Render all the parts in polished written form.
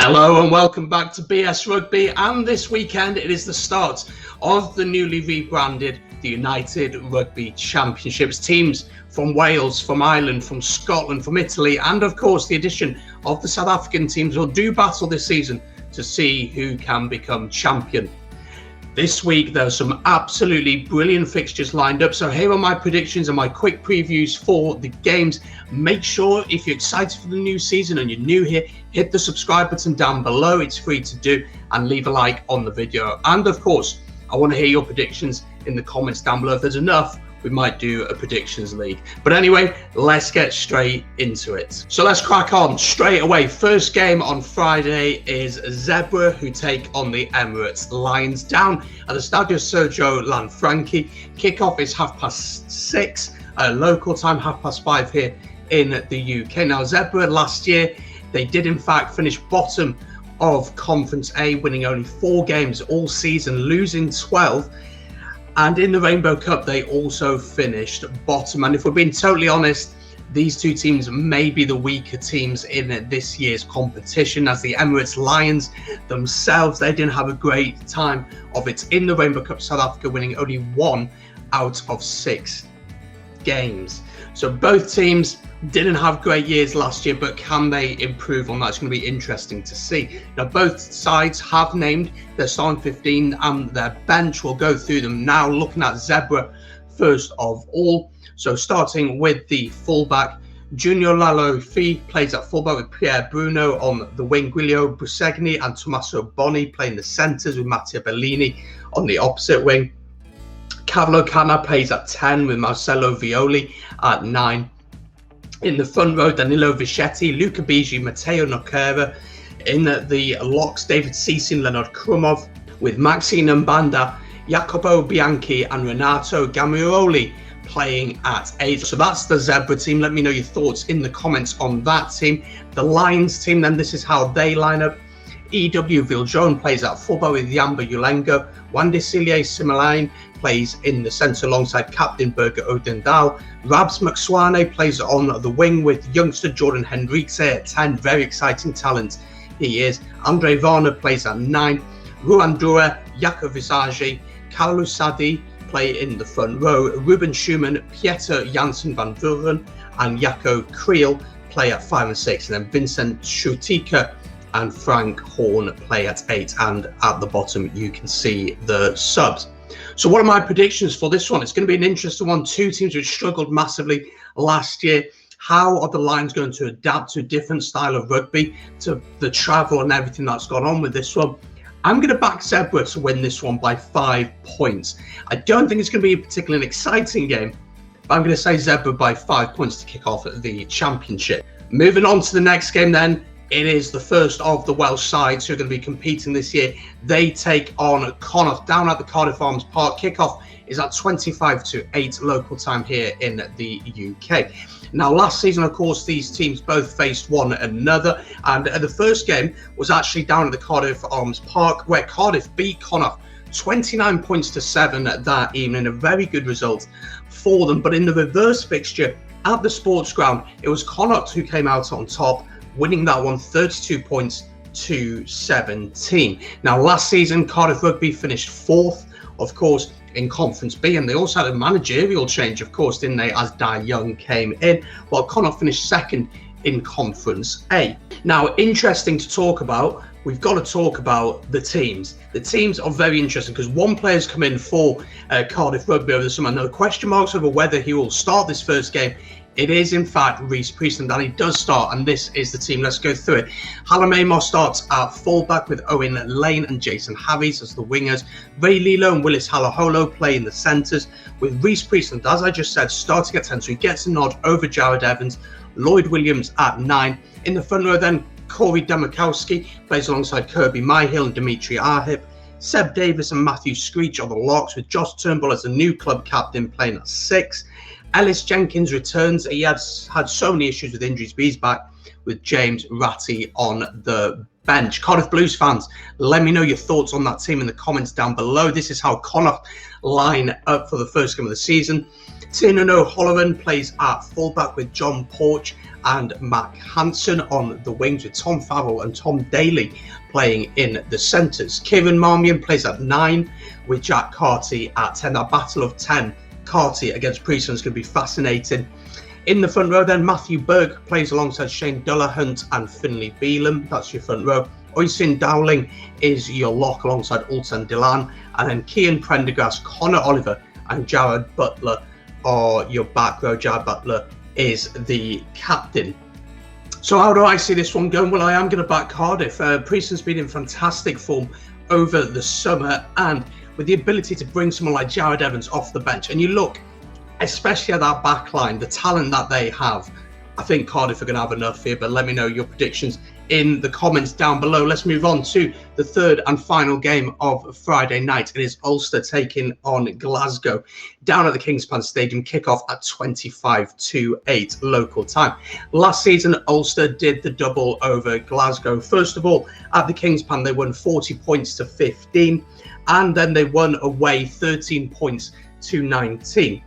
Hello and welcome back to BS Rugby, and this weekend it is the start of the newly rebranded the United Rugby Championships. Teams from Wales, from Ireland, from Scotland, from Italy, and of course the addition of the South African teams will do battle this season to see who can become champion. This week there are some absolutely brilliant fixtures lined up, so here are my predictions and my quick previews for the games. Make sure if you're excited for the new season and you're new here, hit the subscribe button down below, it's free to do, and leave a like on the video. And of course, I want to hear your predictions in the comments down below. If there's enough, we might do a predictions league. But anyway, let's get straight into it. So let's crack on straight away. First game on Friday is Zebre, who take on the Emirates Lions down at the Stadio Sergio Lanfranchi. Kickoff is 6:30, local time 5:30 here in the UK. Now, Zebre last year, they did in fact finish bottom of Conference A, winning only 4 games all season, losing 12. And in the Rainbow Cup, they also finished bottom. And if we're being totally honest, these two teams may be the weaker teams in this year's competition, as the Emirates Lions themselves, they didn't have a great time of it in the Rainbow Cup. South Africa winning only 1 out of 6 games. So both teams didn't have great years last year, but can they improve on that? It's going to be interesting to see. Now, both sides have named their starting 15 and their bench. We'll go through them now, looking at Zebre first of all. So starting with the fullback, Junior Lalofi plays at fullback with Pierre Bruno on the wing, Guilio Busegni and Tommaso Boni playing the centres with Mattia Bellini on the opposite wing. Cavolo Cana plays at 10 with Marcelo Violi at 9. In the front row, Danilo Vichetti, Luca Bigi, Matteo Nocera. In the locks, David Cecin, Leonard Krumov, with Maxine Mbanda, Jacopo Bianchi and Renato Gamiroli playing at 8. So that's the Zebre team. Let me know your thoughts in the comments on that team. The Lions team, then, this is how they line up. E.W. Viljoen plays at fullback with Yamba Ulengo. Wandisile Simalain plays in the centre alongside captain Birger Odendal. Rabs McSwane plays on the wing with youngster Jordan Hendrikse at 10. Very exciting talent he is. Andre Varner plays at 9. Ruan Dura, Jakob Visage, Carlos Sadi play in the front row. Ruben Schumann, Pieter Janssen van Vuren and Jaco Creel play at 5 and 6. And then Vincent Schutika and Frank Horn play at 8, and at the bottom you can see the subs. So what are my predictions for this one? It's going to be an interesting one. Two teams which struggled massively last year. How are the Lions going to adapt to a different style of rugby, to the travel and everything that's gone on with this one? I'm going to back Zebre to win this one by 5 points. I don't think it's going to be a particularly exciting game, but I'm going to say Zebre by 5 points to kick off the championship. Moving on to the next game then. It is the first of the Welsh sides who are going to be competing this year. They take on Connacht down at the Cardiff Arms Park. Kickoff is at 7:25 local time here in the UK. Now, last season, of course, these teams both faced one another. And the first game was actually down at the Cardiff Arms Park, where Cardiff beat Connacht 29 points to 7 that evening. A very good result for them. But in the reverse fixture at the sports ground, it was Connacht who came out on top, winning that one 32 points to 17. Now, last season, Cardiff Rugby finished 4th, of course, in Conference B, and they also had a managerial change, of course, didn't they, as Dai Young came in, while Connacht finished 2nd in Conference A. Now, interesting to talk about, we've got to talk about the teams. The teams are very interesting because one player's come in for Cardiff Rugby over the summer. Now, the question marks over whether he will start this first game. It is, in fact, Rhys Priestland, and he does start, and this is the team. Let's go through it. Hallam Amos starts at fullback with Owen Lane and Jason Harries as the wingers. Ray Lilo and Willis Halaholo play in the centres, with Rhys Priestland, as I just said, starting at 10, so he gets a nod over Jared Evans. Lloyd Williams at 9. In the front row then, Corey Demakowski plays alongside Kirby Myhill and Dimitri Arhip. Seb Davis and Matthew Screech are the locks, with Josh Turnbull as the new club captain playing at 6. Ellis Jenkins returns. He has had so many issues with injuries, but he's back, with James Ratty on the bench. Cardiff Blues fans, let me know your thoughts on that team in the comments down below. This is how Connacht line up for the first game of the season. Tiernan O'Halloran plays at fullback with John Porch and Mac Hansen on the wings, with Tom Farrell and Tom Daly playing in the centres. Kieran Marmion plays at 9 with Jack Carty at 10. That battle of 10, Carty against Priestland, is going to be fascinating. In the front row then, Matthew Berg plays alongside Shane Dullahunt and Finlay Beelum. That's your front row. Oisin Dowling is your lock alongside Ultan Dillon. And then Cian Prendergast, Connor Oliver and Jared Butler are your back row. Jared Butler is the captain. So how do I see this one going? Well, I am going to back Cardiff. Priestland's been in fantastic form over the summer, and with the ability to bring someone like Jared Evans off the bench, and you look especially at that back line, the talent that they have, I think Cardiff are going to have enough here. But let me know your predictions in the comments down below. Let's move on to the third and final game of Friday night. It is Ulster taking on Glasgow down at the Kingspan Stadium. Kickoff at 25:08 local time. Last season, Ulster did the double over Glasgow. First of all, at the Kingspan, they won 40 points to 15, and then they won away 13 points to 19.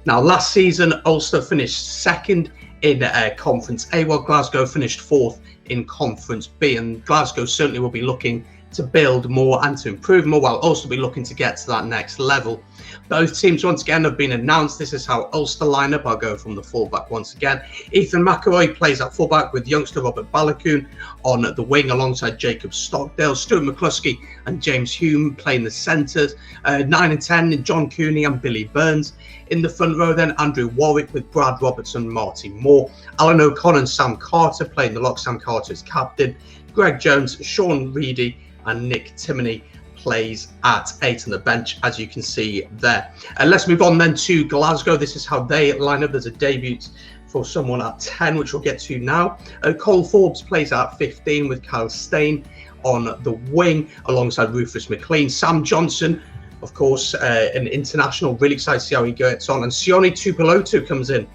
Now, last season, Ulster finished second in Conference A, while Glasgow finished fourth in Conference B, and Glasgow certainly will be looking to build more and to improve more, while Ulster will be looking to get to that next level. Both teams once again have been announced. This is how Ulster line up. I'll go from the fullback once again. Ethan McElroy plays at fullback with youngster Robert Balakoon on the wing alongside Jacob Stockdale. Stuart McCluskey and James Hume playing the centres. 9 and 10, John Cooney and Billy Burns. In the front row then, Andrew Warwick with Brad Robertson, Marty Moore. Alan O'Connor and Sam Carter playing the lock. Sam Carter is captain. Greg Jones, Sean Reedy and Nick Timoney plays at 8 on the bench, as you can see there. Let's move on then to Glasgow. This is how they line up. There's a debut for someone at 10, which we'll get to now. Cole Forbes plays at 15 with Kyle Steyn on the wing alongside Rufus McLean. Sam Johnson, of course, an international, really excited to see how he gets on. And Sione Tupelotu comes in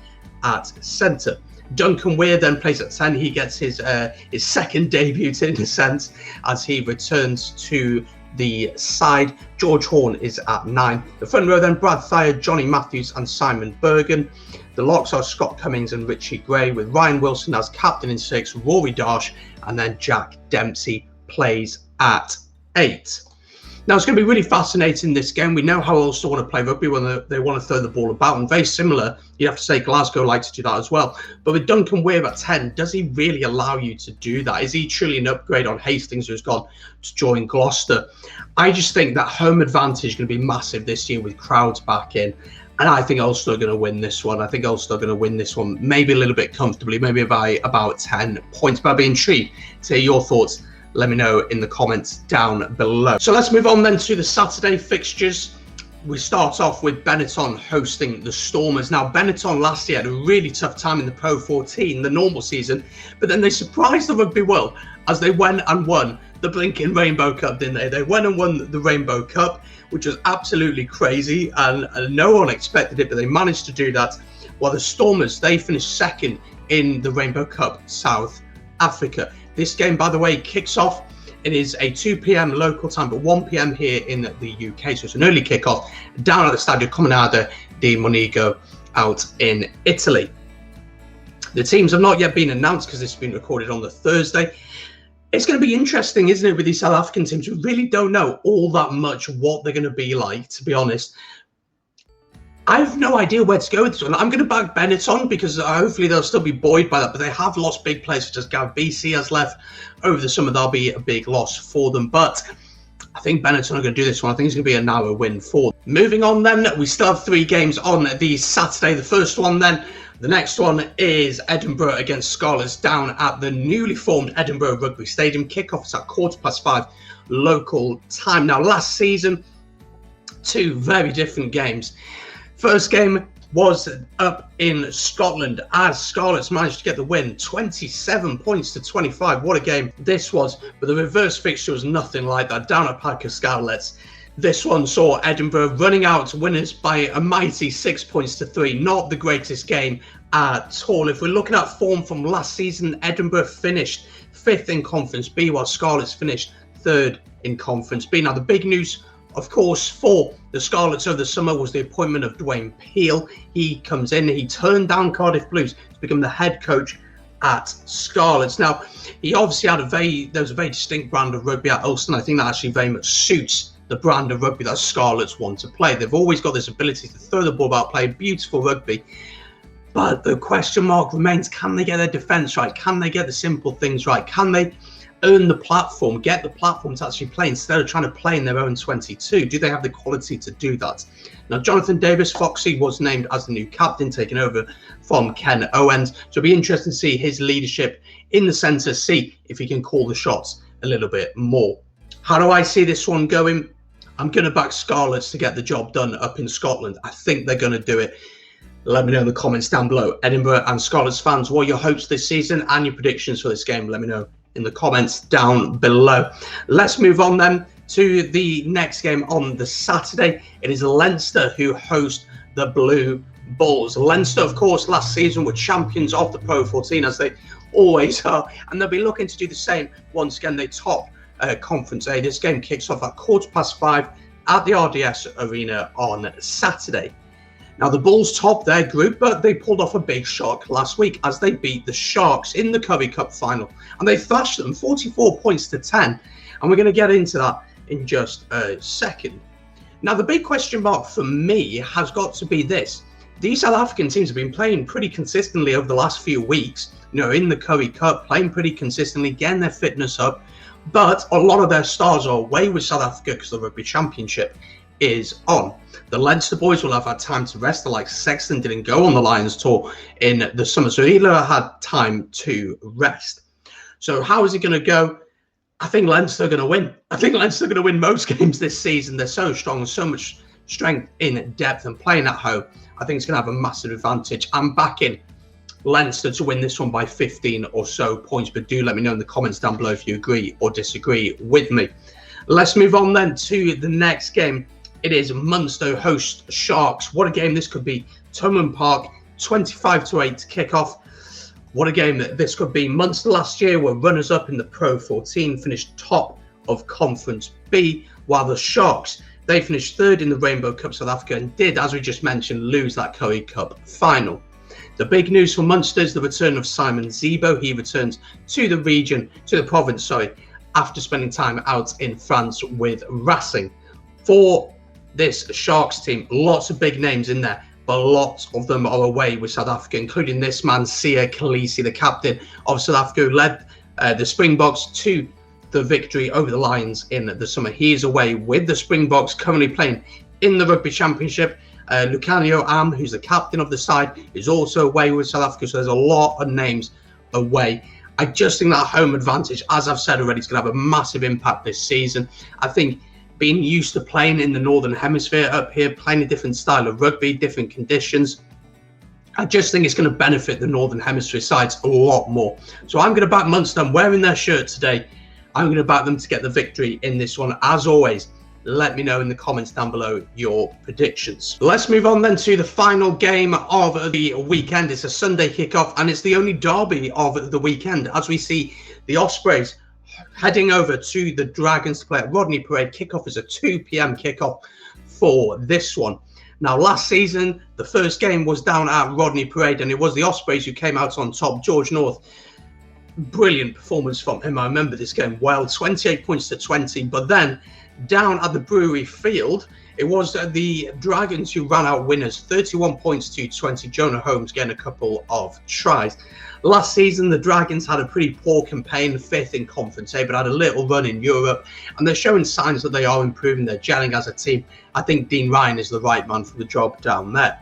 at centre. Duncan Weir then plays at 10. He gets his second debut in a sense as he returns to the side. George Horn is at 9. The front row then, Brad Thayer, Johnny Matthews and Simon Bergen. The locks are Scott Cummings and Richie Gray, with Ryan Wilson as captain in 6, Rory Darsh, and then Jack Dempsey plays at 8. Now, it's going to be really fascinating, this game. We know how Ulster want to play rugby when they want to throw the ball about, and very similar, you have to say Glasgow likes to do that as well. But with Duncan Weir at 10, does he really allow you to do that? Is he truly an upgrade on Hastings, who's gone to join Gloucester? I just think that home advantage is going to be massive this year with crowds back in. And I think Ulster are going to win this one. I think Ulster are going to win this one maybe a little bit comfortably, maybe by about 10 points. But I'd be intrigued to hear your thoughts. Let me know in the comments down below. So let's move on then to the Saturday fixtures. We start off with Benetton hosting the Stormers. Now, Benetton last year had a really tough time in the Pro 14, the normal season, but then they surprised the rugby world as they went and won the blinking Rainbow Cup, didn't they? They went and won the Rainbow Cup, which was absolutely crazy, and no one expected it, but they managed to do that. While the Stormers, they finished second in the Rainbow Cup South Africa. This game, by the way, kicks off. It is a 2 p.m. local time, but 1 p.m. here in the UK. So it's an early kickoff down at the Stadio Comunale di Monego out in Italy. The teams have not yet been announced because this has been recorded on the Thursday. It's going to be interesting, isn't it, with these South African teams? We really don't know all that much what they're going to be like, to be honest. I have no idea where to go with this one. I'm going to back Benetton because hopefully they'll still be buoyed by that, but they have lost big players such as Gav BC has left over the summer. That'll be a big loss for them, but I think Benetton are going to do this one. I think it's going to be a narrow win for them. Moving on then, we still have 3 games on the Saturday. The first one then, the next one is Edinburgh against Scarlets down at the newly formed Edinburgh Rugby Stadium. Kickoff is at 5:15 local time. Now, last season, 2 very different games. First game was up in Scotland as Scarlets managed to get the win, 27 points to 25. What a game this was. But the reverse fixture was nothing like that down at Parc Scarlets. This one saw Edinburgh running out winners by a mighty 6 points to 3. Not the greatest game at all. If we're looking at form from last season, Edinburgh finished 5th in Conference B, while Scarlets finished 3rd in Conference B. Now, the big news Of course, for the Scarlets over the summer was the appointment of Dwayne Peel. He comes in, he turned down Cardiff Blues to become the head coach at Scarlets. Now, he obviously had there was a very distinct brand of rugby at Ulster, and I think that actually very much suits the brand of rugby that Scarlets want to play. They've always got this ability to throw the ball about, play beautiful rugby. But the question mark remains, can they get their defence right? Can they get the simple things right? Can they earn the platform, get the platform to actually play instead of trying to play in their own 22? Do they have the quality to do that? Now, Jonathan Davis, Foxy, was named as the new captain, taking over from Ken Owens. So it'll be interesting to see his leadership in the centre, see if he can call the shots a little bit more. How do I see this one going? I'm going to back Scarlets to get the job done up in Scotland. I think they're going to do it. Let me know in the comments down below. Edinburgh and Scarlets fans, what are your hopes this season and your predictions for this game? Let me know in the comments down below. Let's move on then to the next game on the Saturday. It is Leinster who host the Blue Bulls. Leinster, of course, last season were champions of the Pro 14, as they always are, and they'll be looking to do the same once again. They top Conference A. This game kicks off at 5:15 at the RDS Arena on Saturday. Now, the Bulls top their group, but they pulled off a big shock last week as they beat the Sharks in the Currie Cup final, and they thrashed them 44 points to 10. And we're going to get into that in just a second. Now, the big question mark for me has got to be this. These South African teams have been playing pretty consistently over the last few weeks, in the Currie Cup, playing pretty consistently, getting their fitness up. But a lot of their stars are away with South Africa because the Rugby Championship is on. The Leinster boys will have had time to rest. The likes of Sexton didn't go on the Lions tour in the summer, so he'll have had time to rest. So how is it going to go? I think Leinster are going to win. I think Leinster are going to win most games this season. They're so strong, so much strength in depth, and playing at home, I think it's going to have a massive advantage. I'm backing Leinster to win this one by 15 or so points, but do let me know in the comments down below if you agree or disagree with me. Let's move on then to the next game. It is Munster host Sharks. What a game this could be. Thomond Park, 25-8 kickoff. What a game that this could be. Munster last year were runners-up in the Pro 14, finished top of Conference B, while the Sharks, they finished third in the Rainbow Cup South Africa and did, as we just mentioned, lose that Currie Cup final. The big news for Munster is the return of Simon Zebo. He returns to the province, after spending time out in France with Racing. For this Sharks team, lots of big names in there, but lots of them are away with South Africa, including this man, Sia Khaleesi, the captain of South Africa, who led the Springboks to the victory over the Lions in the summer. He is away with the Springboks, currently playing in the Rugby Championship. Lucanio Am, who's the captain of the side, is also away with South Africa, so there's a lot of names away. I just think that home advantage, as I've said already, is going to have a massive impact this season. I think being used to playing in the Northern Hemisphere up here, playing a different style of rugby, different conditions, I just think it's going to benefit the Northern Hemisphere sides a lot more. So I'm going to back Munster. I'm wearing their shirt today. I'm going to back them to get the victory in this one. As always, let me know in the comments down below your predictions. Let's move on then to the final game of the weekend. It's a Sunday kickoff, and it's the only derby of the weekend, as we see the Ospreys heading over to the Dragons to play at Rodney Parade. Kickoff is a 2 p.m. kickoff for this one. Now, last season, the first game was down at Rodney Parade, and it was the Ospreys who came out on top. George North, brilliant performance from him. I remember this game well, 28 points to 20. But then, down at the Brewery Field, it was the Dragons who ran out winners, 31 points to 20. Jonah Holmes getting a couple of tries. Last season, the Dragons had a pretty poor campaign, 5th in Conference A, but had a little run in Europe, and they're showing signs that they are improving. They're gelling as a team. I think Dean Ryan is the right man for the job down there.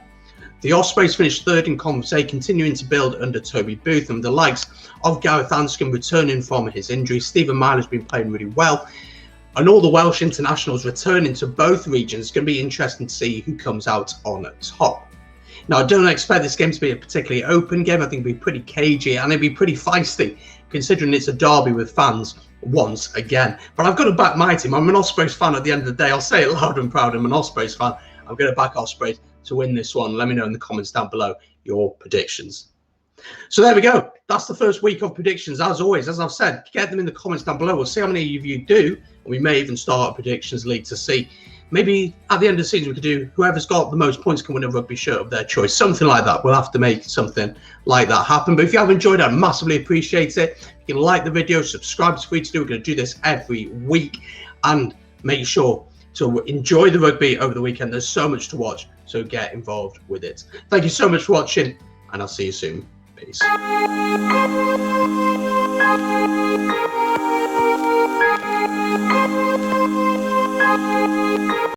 The Ospreys finished 3rd in Conference A, continuing to build under Toby Booth, and the likes of Gareth Anscombe returning from his injury. Stephen Myler's been playing really well, and all the Welsh internationals returning to both regions. It's going to be interesting to see who comes out on top. Now, I don't expect this game to be a particularly open game. I think it'll be pretty cagey and it'll be pretty feisty, considering it's a derby with fans once again. But I've got to back my team. I'm an Ospreys fan at the end of the day. I'll say it loud and proud. I'm an Ospreys fan. I'm going to back Ospreys to win this one. Let me know in the comments down below your predictions. So there we go. That's the first week of predictions. As always, as I've said, get them in the comments down below. We'll see how many of you do. And we may even start a predictions league to see maybe at the end of the season we could do whoever's got the most points can win a rugby shirt of their choice, something like that. We'll have to make something like that happen. But if you have enjoyed it, I massively appreciate it. You can like the video, subscribe, it's free to do. We're going to do this every week, and make sure to enjoy the rugby over the weekend. There's so much to watch, so get involved with it. Thank you so much for watching, and I'll see you soon. Peace.